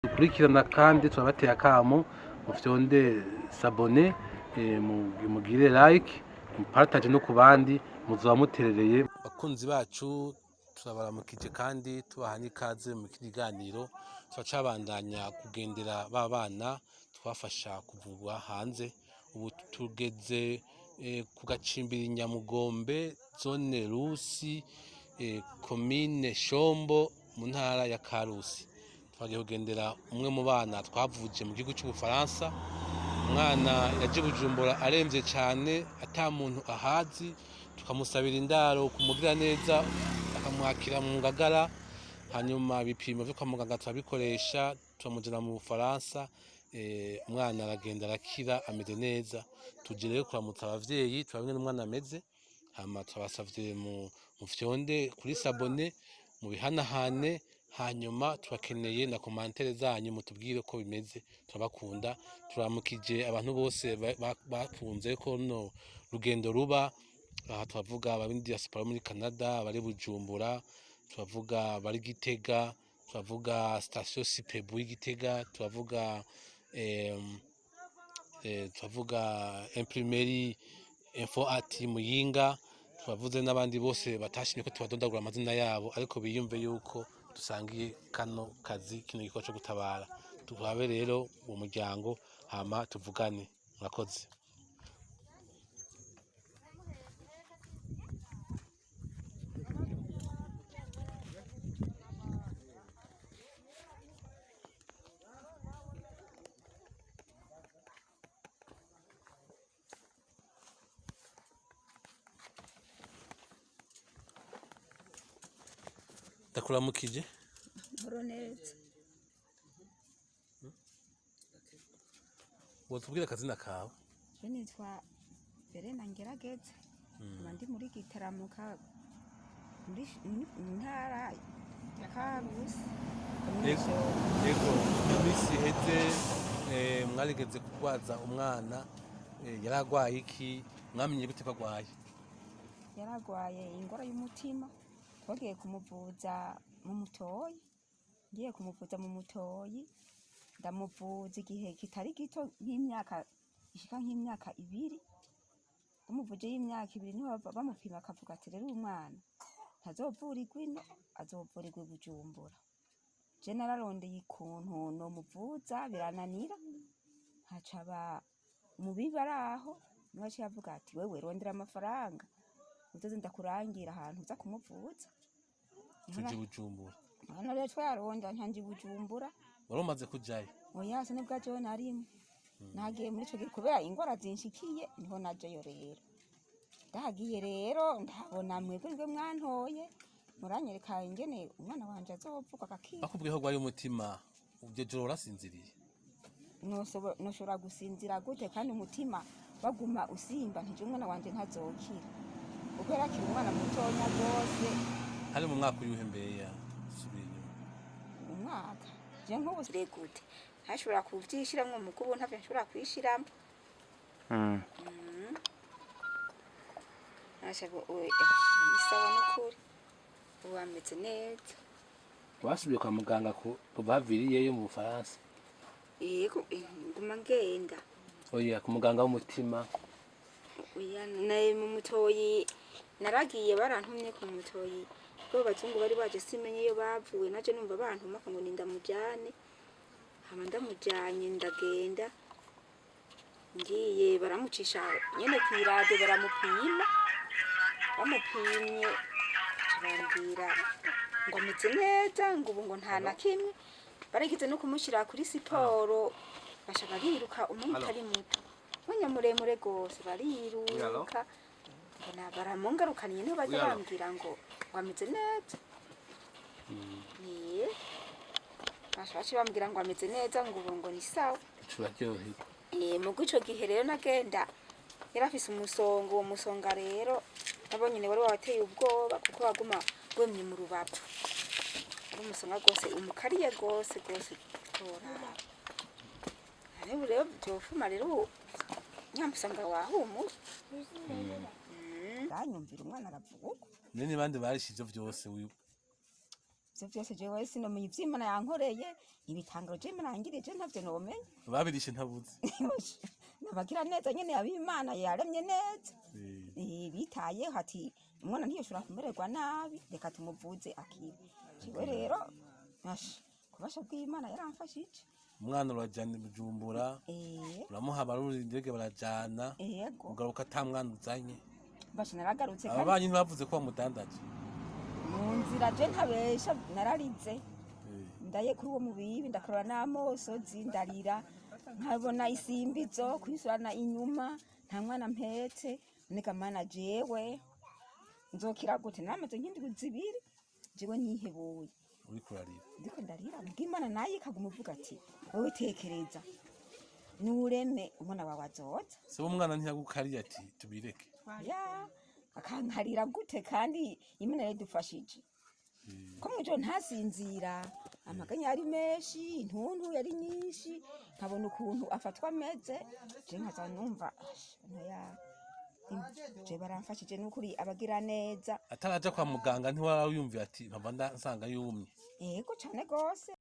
dukurikirana kandi turabateye akamo mufyonde sabone mugire like mupartage no kubandi muzoba muterereye. Bakunzi bacu turabaramukije kandi tubaha n'ikaze mu kiganiro turacabandanya kugendera babana twafasha kuvugwa hanze. Ubu tugeze ku gacimbiri Nyamugombe zone Rusi commune SHOMBO mu ntara ya Karusi. Twagiye kugendera umwe mu bana twavuje mu gihugu cy'Ubufaransa. Umwana yaje Bujumbura aremvye cyane ata muntu ahazi, tukamusabira indaro kumugira neza akamwakira mu Ngagara, hanyuma ibipimo byo kwa muganga turabikoresha turamujana mu Bufaransa. Umwana aragenda arakira ameze neza. Tuje rero kuramutsa abavyeyi turabona n'umwana ameze, hama turabasavye mu fyonde kuri sabone mu bihanahane, hanyuma turakeneye na commentaire zanyu mutubwire ko bimeze. Turabakunda, turamukije abantu bose bakunze ko no rugendo ruba aha. Turavuga abindi diaspora muri Canada, bari Bujumbura, turavuga bari Gitega, turavuga station Sipebu y'Igitega, turavuga imprimerie info ati Muyinga, turavuze n'abandi bose batashimye ko tubadondagura amazina yabo, ariko biyumve yuko dusangiye kano kazi, kino gikorwa cyo gutabara. Tubabe rero uwo muryango hama tuvugane. Murakoze. Ndakuramukije. Neza. Wotubwira akazina kawe? Nitwa Verena Ngerageze. Ndi muri Gitaramuka muri ntara ya Karusi. Yego, bisi heze mwarigeze kugwaza umwana yaragwaye iki? Mwamenye gute bagwaye? Yaragwaye ingora y'umutima. Twagiye kumuvuza mu Mutoyi. Ngiye kumuvuza mu Mutoyi, ndamuvuza igihe kitari gito nk'imyaka ishika nk'imyaka 2. Umuvuje y'imyaka 2 niho bamupima akavuga ati rero umwana ntazovurirwa ino, azovurirwa i Bujumbura. Je nararondeye ikuntu no muvuza birananira, hacaba umubibi araho niho aciye avuga ati wewe rondera amafaranga uzoze ndakurangira ahantu uza kumuvuza. Tuje Bujumbura. Hano rero twaronda ntangi Bujumbura. Warumaze kujayo? Oya se nibwa je narimwe. Nagiye muri cyo kubera ingora zinshikiye niho najeyo rero. Ndagiye rero ndabona mwebwe mwantoye muranyereka ingene umwana wanje azovuga akakira. Bakubwiye ko gwaye umutima ubyo joro urasinziriye? Noshobora gusinzira gute kandi umutima baguma usimba ntije umwana wanje ntazokira. Uko yarakira umwana mutonya gose. Hari mu mwaka uyuhembeya subiye umwaka je nk'ubu gute ntashobora kuvyishiramwe mu Kubuntu ntavyo nshobora kwishiramo. Ashabo isawa n'ukuri uwameze neza. Wasubiye kwa muganga ko baviriyeyo mu Bufaransa? Yego nguma ngenda. Oya ku muganga w'umutima? Oya naye mu Mutoyi naragiye barantumye ku Mutoyi ko bazungu bari baje simenye iyo bavuye, naje numva bantuma ngo ndamujyane. Hama ndamujyanye ndagenda ngiye baramucisha nyene kwirade baramupima. Bamupimye barambwira ngo ameze neza, ngo ubu ngo nta na kimwe. Baragize no kumushira kuri siporo bashaka biruka umuntu ari muto mwanya muremure gose bariruka. Bona baramungarukaniye niho baje bambwira ngo wameze neza. Niye bashaje bambwira ngo ameze neza, ngo ubu ngo ni sawa. Turaryoheye. Mu gico gihe rero nagenda yarafise umusongo, uwo musonga rero nabonye ne wari wateye ubwoba kuko baguma gwemye mu rubavu. Ari umusonga gose umukariye gose tora. Rero rero byofuma rero nyamusanga wahumu. Danyumvira umwana aravuga. Nene bandi barishizo byose uyu ivyo vyose jewe sinomenya ivy'Imana yankoreye ibitangaro je Imana yangiriye je ntavyo nomenya babirishe ntabuze nabagira neza nyene ab'Imana yaremye neza bitaye hati umwana ntiyoshobora kumererwa nabi reka tumuvuze akira jewe rero kubasha bw'Imana yaramfashije umwana urajana Bujumbura uramuha abaruri indege barajana ugaruka ata mwana uzanye basha naragarutse kandi abanyi ntibavuze ko bamudandaje mu nzira je ntabesha nararize ndaye kuri uwo mubibi ndakarora n'amosozi ndarira nkabona isimbizo kwisurana inyuma nta mwana mpetse neka mana jewe nzokira gute namaze nk'indwi zibiri jewe nihebuye uriko urarira ndiko ndarira bw'Imana naye kaguma uvuga ati wowe tekereza nureme umwana wawe azoza se umwana ntiyagukariye ati tubireke ya akankarira gute kandi Imana yadufashije ko mwijo ntasinzira amaganya ari menshi intuntu yari nyinshi nkabona ukuntu afatwa ameze je nkaza numva ntoya je baramfashije n'ukuri abagira neza ataraja kwa muganga ntiwara uyumviye ati mpava nsanga yumye yego cane gose